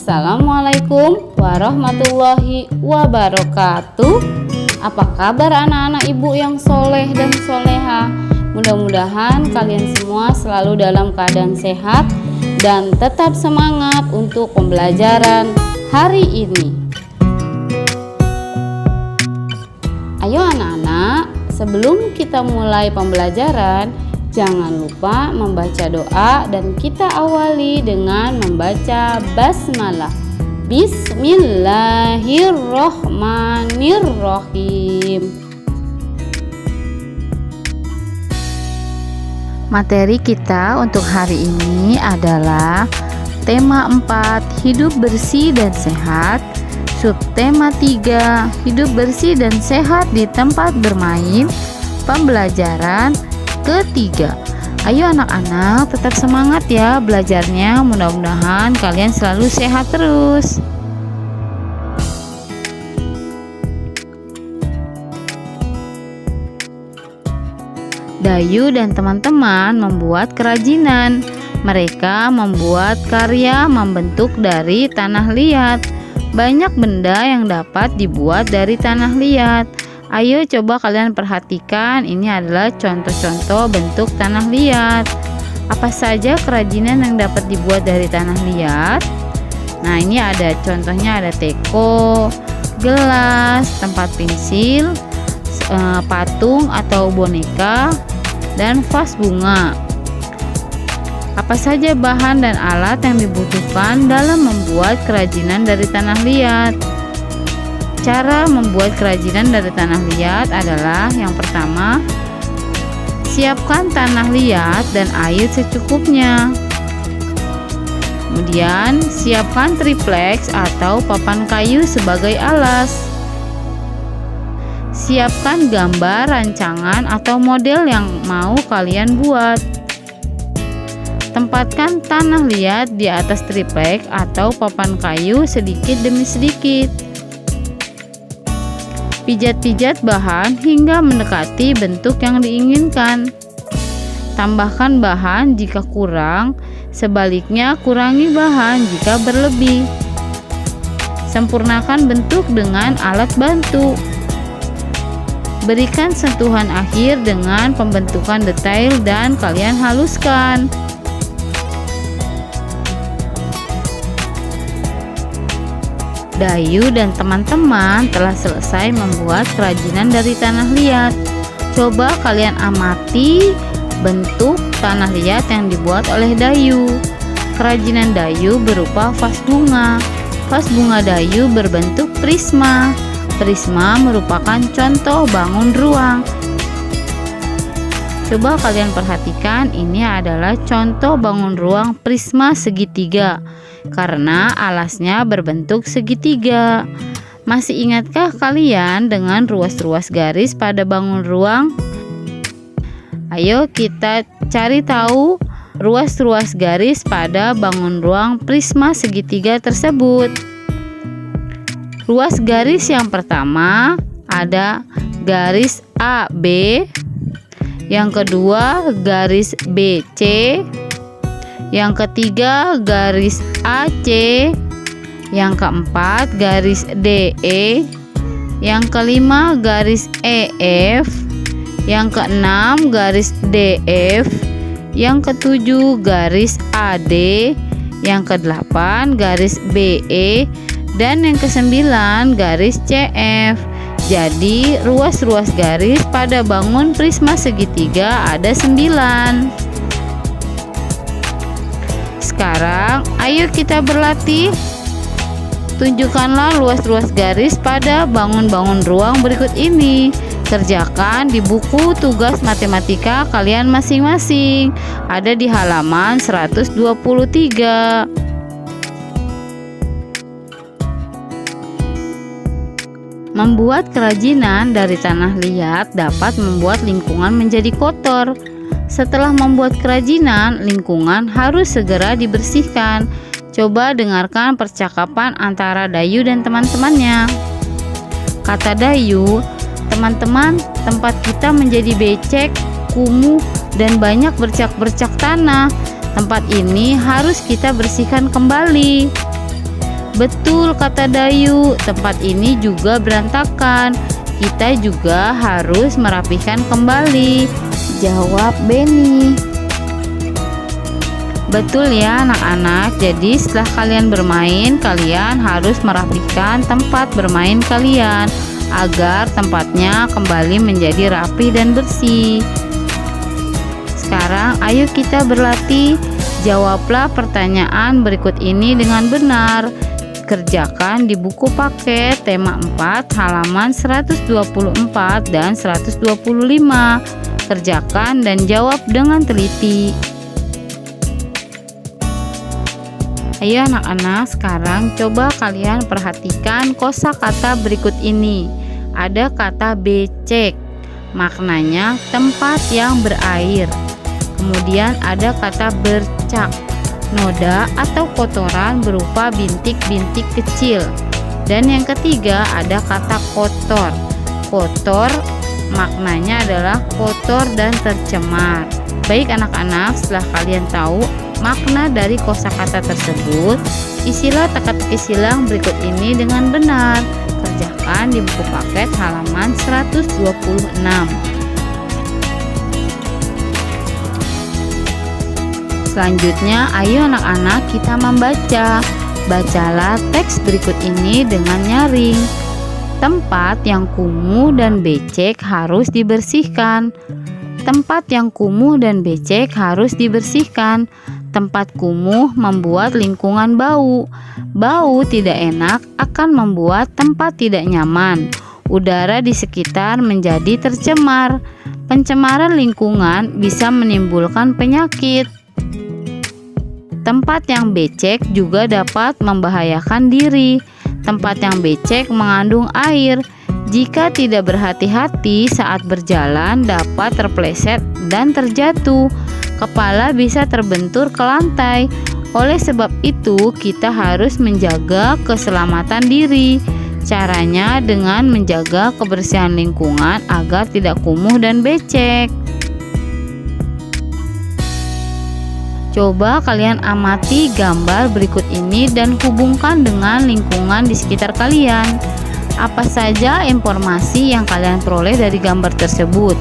Assalamualaikum warahmatullahi wabarakatuh. Apa kabar anak-anak ibu yang soleh dan soleha? Mudah-mudahan kalian semua selalu dalam keadaan sehat dan tetap semangat untuk pembelajaran hari ini. Ayo anak-anak, sebelum kita mulai pembelajaran, jangan lupa membaca doa dan kita awali dengan membaca basmalah. Bismillahirrohmanirrohim. Materi kita untuk hari ini adalah tema 4, hidup bersih dan sehat. Subtema 3, hidup bersih dan sehat di tempat bermain. Pembelajaran ketiga. Ayo anak-anak tetap semangat ya belajarnya. Mudah-mudahan kalian selalu sehat terus. Dayu dan teman-teman membuat kerajinan. Mereka membuat karya membentuk dari tanah liat. Banyak benda yang dapat dibuat dari tanah liat. Ayo coba kalian perhatikan, ini adalah contoh-contoh bentuk tanah liat. Apa saja kerajinan yang dapat dibuat dari tanah liat? Nah, ini ada contohnya, ada teko, gelas, tempat pensil, patung atau boneka, dan vas bunga. Apa saja bahan dan alat yang dibutuhkan dalam membuat kerajinan dari tanah liat? Cara membuat kerajinan dari tanah liat adalah yang pertama, siapkan tanah liat dan air secukupnya. Kemudian, siapkan triplex atau papan kayu sebagai alas. Siapkan gambar, rancangan, atau model yang mau kalian buat. Tempatkan tanah liat di atas triplex atau papan kayu sedikit demi sedikit. Pijat-pijat bahan hingga mendekati bentuk yang diinginkan. Tambahkan bahan jika kurang, sebaliknya kurangi bahan jika berlebih. Sempurnakan bentuk dengan alat bantu. Berikan sentuhan akhir dengan pembentukan detail dan kalian haluskan. Dayu dan teman-teman telah selesai membuat kerajinan dari tanah liat. Coba kalian amati bentuk tanah liat yang dibuat oleh Dayu. Kerajinan Dayu berupa vas bunga. Vas bunga Dayu berbentuk prisma. Prisma merupakan contoh bangun ruang. Coba kalian perhatikan, ini adalah contoh bangun ruang prisma segitiga karena alasnya berbentuk segitiga. Masih ingatkah kalian dengan ruas-ruas garis pada bangun ruang? Ayo kita cari tahu ruas-ruas garis pada bangun ruang prisma segitiga tersebut. Ruas garis yang pertama ada garis AB, yang kedua garis BC, yang ketiga garis AC, yang keempat garis DE, yang kelima garis EF, yang keenam garis DF, yang ketujuh garis AD, yang kedelapan garis BE, dan yang kesembilan garis CF. Jadi ruas-ruas garis pada bangun prisma segitiga ada 9. Sekarang ayo kita berlatih. Tunjukkanlah ruas-ruas garis pada bangun-bangun ruang berikut ini. Kerjakan di buku tugas matematika kalian masing-masing. Ada di halaman 123. Membuat kerajinan dari tanah liat dapat membuat lingkungan menjadi kotor. Setelah membuat kerajinan, lingkungan harus segera dibersihkan. Coba dengarkan percakapan antara Dayu dan teman-temannya. Kata Dayu, teman-teman, tempat kita menjadi becek, kumuh, dan banyak bercak-bercak tanah. Tempat ini harus kita bersihkan kembali. Betul kata Dayu, tempat ini juga berantakan. Kita juga harus merapikan kembali, jawab Beni. Betul ya anak-anak, jadi setelah kalian bermain, kalian harus merapikan tempat bermain kalian agar tempatnya kembali menjadi rapi dan bersih. Sekarang ayo kita berlatih. Jawablah pertanyaan berikut ini dengan benar. Kerjakan di buku paket tema 4 halaman 124 dan 125. Kerjakan dan jawab dengan teliti. Ayo anak-anak, sekarang coba kalian perhatikan kosakata berikut ini. Ada kata becek, maknanya tempat yang berair. Kemudian ada kata bercak, noda atau kotoran berupa bintik-bintik kecil. Dan yang ketiga ada kata kotor. Kotor maknanya adalah kotor dan tercemar. Baik anak-anak, setelah kalian tahu makna dari kosakata tersebut, isilah teka-teki silang berikut ini dengan benar. Kerjakan di buku paket halaman 126. Selanjutnya, ayo anak-anak kita membaca. Bacalah teks berikut ini dengan nyaring. Tempat yang kumuh dan becek harus dibersihkan. Tempat yang kumuh dan becek harus dibersihkan. Tempat kumuh membuat lingkungan bau. Bau tidak enak akan membuat tempat tidak nyaman. Udara di sekitar menjadi tercemar. Pencemaran lingkungan bisa menimbulkan penyakit. Tempat yang becek juga dapat membahayakan diri. Tempat yang becek mengandung air. Jika tidak berhati-hati saat berjalan, dapat terpleset dan terjatuh. Kepala bisa terbentur ke lantai. Oleh sebab itu, kita harus menjaga keselamatan diri. Caranya dengan menjaga kebersihan lingkungan agar tidak kumuh dan becek. Coba kalian amati gambar berikut ini dan hubungkan dengan lingkungan di sekitar kalian. Apa saja informasi yang kalian peroleh dari gambar tersebut?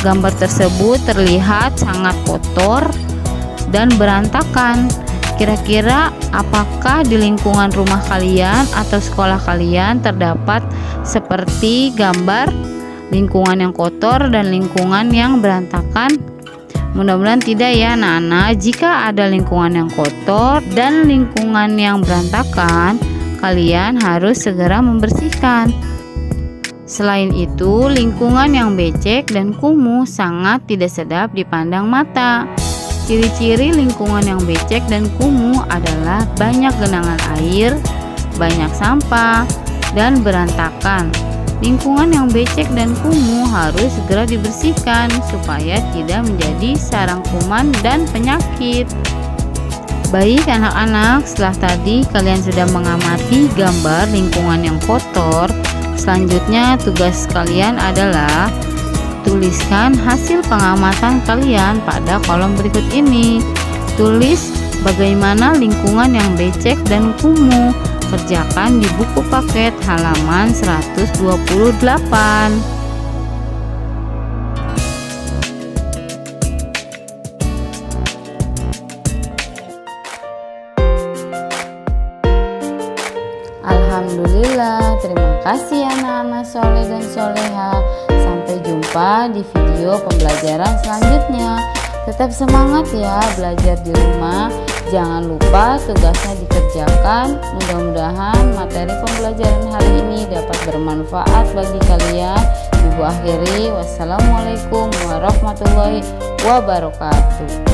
Gambar tersebut terlihat sangat kotor dan berantakan. Kira-kira apakah di lingkungan rumah kalian atau sekolah kalian terdapat seperti gambar lingkungan yang kotor dan lingkungan yang berantakan? Mudah-mudahan tidak ya anak-anak. Jika ada lingkungan yang kotor dan lingkungan yang berantakan, kalian harus segera membersihkan. Selain itu, lingkungan yang becek dan kumuh sangat tidak sedap dipandang mata. Ciri-ciri lingkungan yang becek dan kumuh adalah banyak genangan air, banyak sampah, dan berantakan. Lingkungan yang becek dan kumuh harus segera dibersihkan supaya tidak menjadi sarang kuman dan penyakit. Baik anak-anak, setelah tadi kalian sudah mengamati gambar lingkungan yang kotor, selanjutnya tugas kalian adalah tuliskan hasil pengamatan kalian pada kolom berikut ini. Tulis bagaimana lingkungan yang becek dan kumuh. Kerjakan di buku paket halaman 128. Alhamdulillah, terima kasih anak-anak soleh dan soleha. Sampai jumpa di video pembelajaran selanjutnya. Tetap semangat ya belajar di rumah. Jangan lupa tugasnya dikerjakan. Mudah-mudahan materi pembelajaran hari ini dapat bermanfaat bagi kalian. Ibu akhiri, wassalamualaikum warahmatullahi wabarakatuh.